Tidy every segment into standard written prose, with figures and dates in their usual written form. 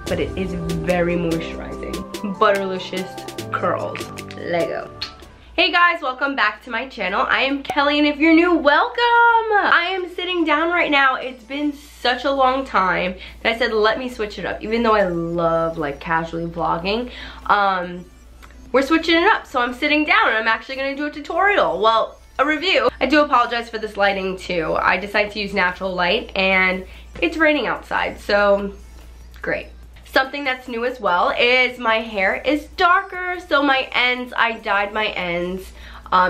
but it is very moisturizing. Butterlicious curls. Lego. Hey guys, welcome back to my channel. I am Kelly, and if you're new, welcome! I am sitting down right now. It's been such a long time that I said let me switch it up, even though I love like casually vlogging. We're switching it up, so I'm sitting down and I'm actually gonna do a tutorial. Well, a review. I do apologize for this lighting too. I decided to use natural light and it's raining outside, so great. Something that's new as well is my hair is darker, so my ends, I dyed my ends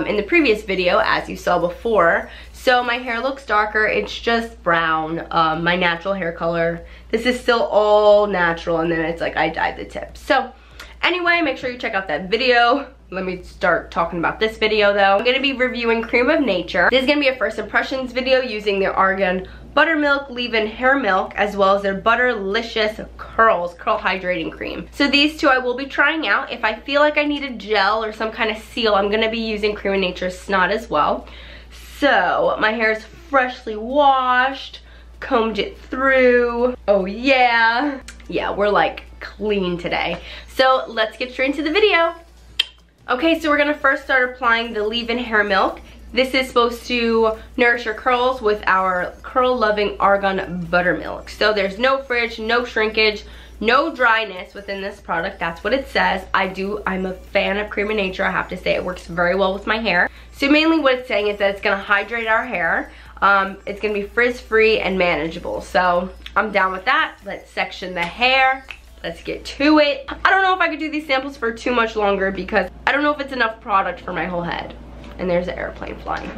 in the previous video as you saw before. So my hair looks darker, it's just brown, my natural hair color. This is still all natural, and then it's like I dyed the tips. So anyway, make sure you check out that video. Let me start talking about this video though. I'm gonna be reviewing Creme of Nature. This is gonna be a first impressions video using their Argan Buttermilk Leave-In Hair Milk, as well as their Butterlicious Curl Hydrating Cream. So these two I will be trying out. If I feel like I need a gel or some kind of seal, I'm gonna be using Creme of Nature's SNOT as well. So my hair is freshly washed, combed it through. Oh yeah. Yeah, we're like clean today. So let's get straight into the video. Okay, so we're gonna first start applying the leave-in hair milk. This is supposed to nourish your curls with our curl-loving argan buttermilk. So there's no fridge, no shrinkage, no dryness within this product. That's what it says. I'm a fan of Creme of Nature. I have to say it works very well with my hair. So mainly what it's saying is that it's gonna hydrate our hair. It's gonna be frizz-free and manageable. So I'm down with that. Let's section the hair. Let's get to it. I don't know if I could do these samples for too much longer because I don't know if it's enough product for my whole head. And there's an airplane flying.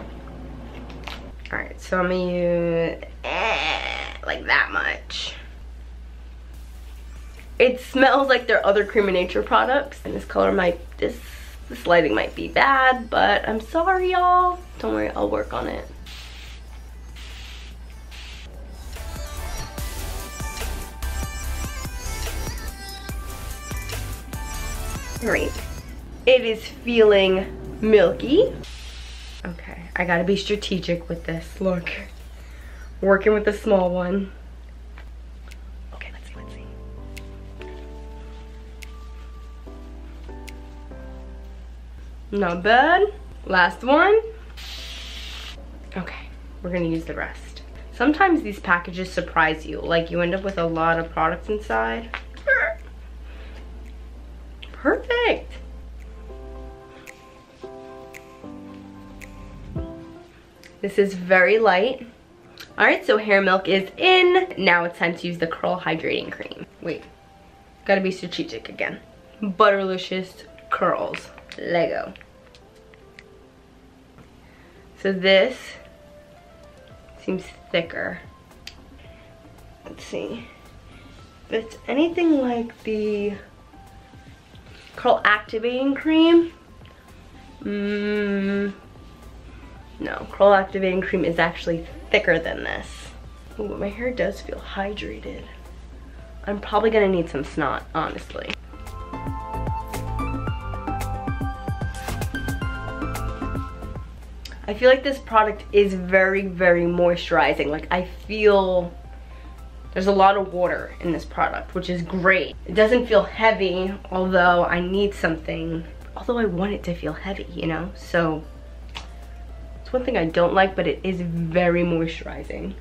All right, so I'm gonna use like that much. It smells like their other Creme of Nature products, and this color might, this lighting might be bad, but I'm sorry, y'all. Don't worry, I'll work on it. Great. It is feeling milky. Okay, I gotta be strategic with this. Look, working with the small one. Okay, let's see. Not bad. Last one. Okay, we're gonna use the rest. Sometimes these packages surprise you, like you end up with a lot of products inside. Perfect. This is very light. All right, so hair milk is in. Now it's time to use the curl hydrating cream. Wait, gotta be strategic again. Butterlicious curls, Lego. So this seems thicker. Let's see. If it's anything like the curl activating cream, no, curl activating cream is actually thicker than this. Ooh, but my hair does feel hydrated. I'm probably gonna need some SNOT, honestly. I feel like this product is very, very moisturizing. Like I feel there's a lot of water in this product, which is great. It doesn't feel heavy, although I need something, although I want it to feel heavy, you know? So it's one thing I don't like, but it is very moisturizing.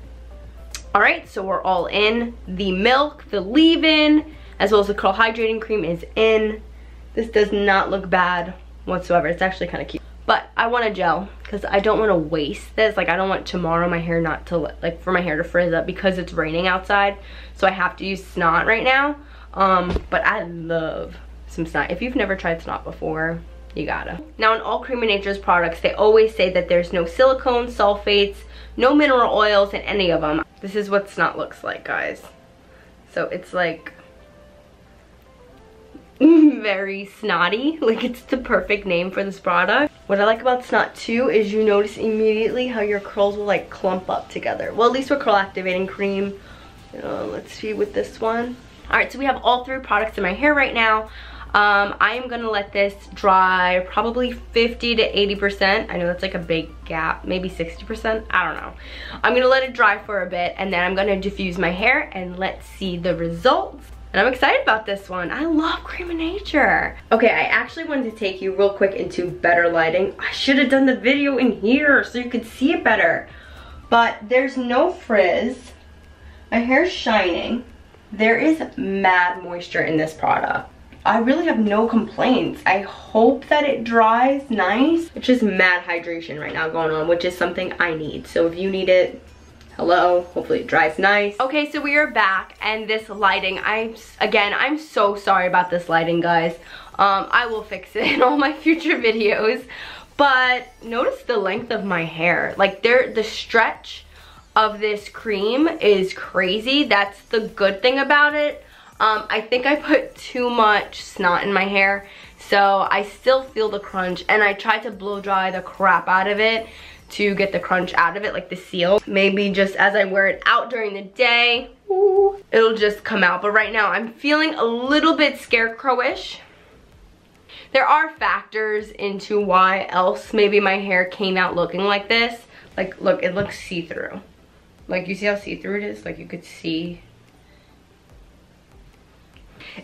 All right, so we're all in. The milk, the leave-in, as well as the curl hydrating cream is in. This does not look bad whatsoever. It's actually kind of cute. But I want a gel because I don't want to waste this. Like I don't want tomorrow my hair not to, like for my hair to frizz up because it's raining outside. So I have to use SNOT right now. But I love some SNOT. If you've never tried SNOT before, you gotta. Now in all Creme of Nature's products, they always say that there's no silicone, sulfates, no mineral oils in any of them. This is what SNOT looks like, guys. So it's like very snotty. Like it's the perfect name for this product. What I like about SNOT too is you notice immediately how your curls will like clump up together. Well, at least with curl activating cream. Let's see with this one. All right, so we have all three products in my hair right now. I am gonna let this dry probably 50 to 80%. I know that's like a big gap, maybe 60%, I don't know. I'm gonna let it dry for a bit and then I'm gonna diffuse my hair and let's see the results. And I'm excited about this one. I love Creme of Nature. Okay, I actually wanted to take you real quick into better lighting. I should have done the video in here so you could see it better. But there's no frizz. My hair's shining. There is mad moisture in this product. I really have no complaints. I hope that it dries nice. It's just mad hydration right now going on, which is something I need. So if you need it, hello, hopefully it dries nice. Okay, so we are back, and this lighting, I'm so sorry about this lighting, guys. I will fix it in all my future videos. But notice the length of my hair. Like the stretch of this cream is crazy. That's the good thing about it. I think I put too much SNOT in my hair, so I still feel the crunch, and I tried to blow dry the crap out of it to get the crunch out of it, like the seal. Maybe just as I wear it out during the day, ooh, it'll just come out. But right now I'm feeling a little bit scarecrowish. There are factors into why else maybe my hair came out looking like this. Like, look, it looks see-through. Like, you see how see-through it is? Like, you could see.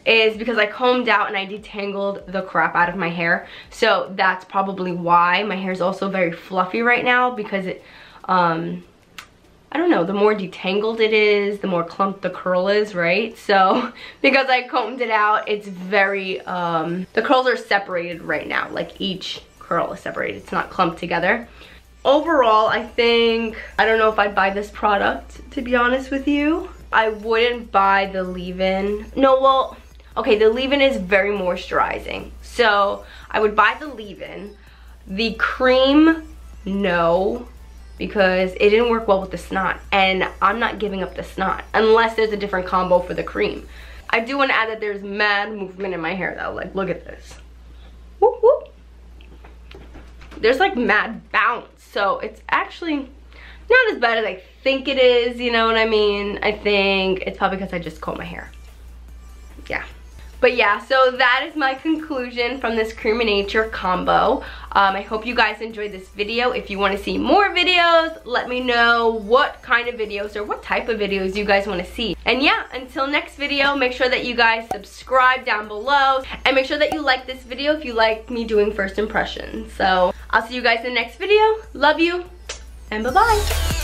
Is because I combed out and I detangled the crap out of my hair. So that's probably why. My hair is also very fluffy right now because it, I don't know, the more detangled it is, the more clumped the curl is, right? So because I combed it out, it's very, the curls are separated right now. Like each curl is separated. It's not clumped together. Overall, I think, I don't know if I'd buy this product, to be honest with you. I wouldn't buy the leave-in. No, well, okay, the leave-in is very moisturizing. So I would buy the leave-in. The cream, no, because it didn't work well with the SNOT. And I'm not giving up the SNOT unless there's a different combo for the cream. I do want to add that there's mad movement in my hair though. Like, look at this. Whoop, whoop. There's like mad bounce. So it's actually not as bad as I think it is, you know what I mean? I think it's probably because I just comb my hair. Yeah. But yeah, so that is my conclusion from this Creme of Nature combo. I hope you guys enjoyed this video. If you want to see more videos, let me know what kind of videos or what type of videos you guys want to see. And yeah, until next video, make sure that you guys subscribe down below. And make sure that you like this video if you like me doing first impressions. So I'll see you guys in the next video. Love you, and bye-bye.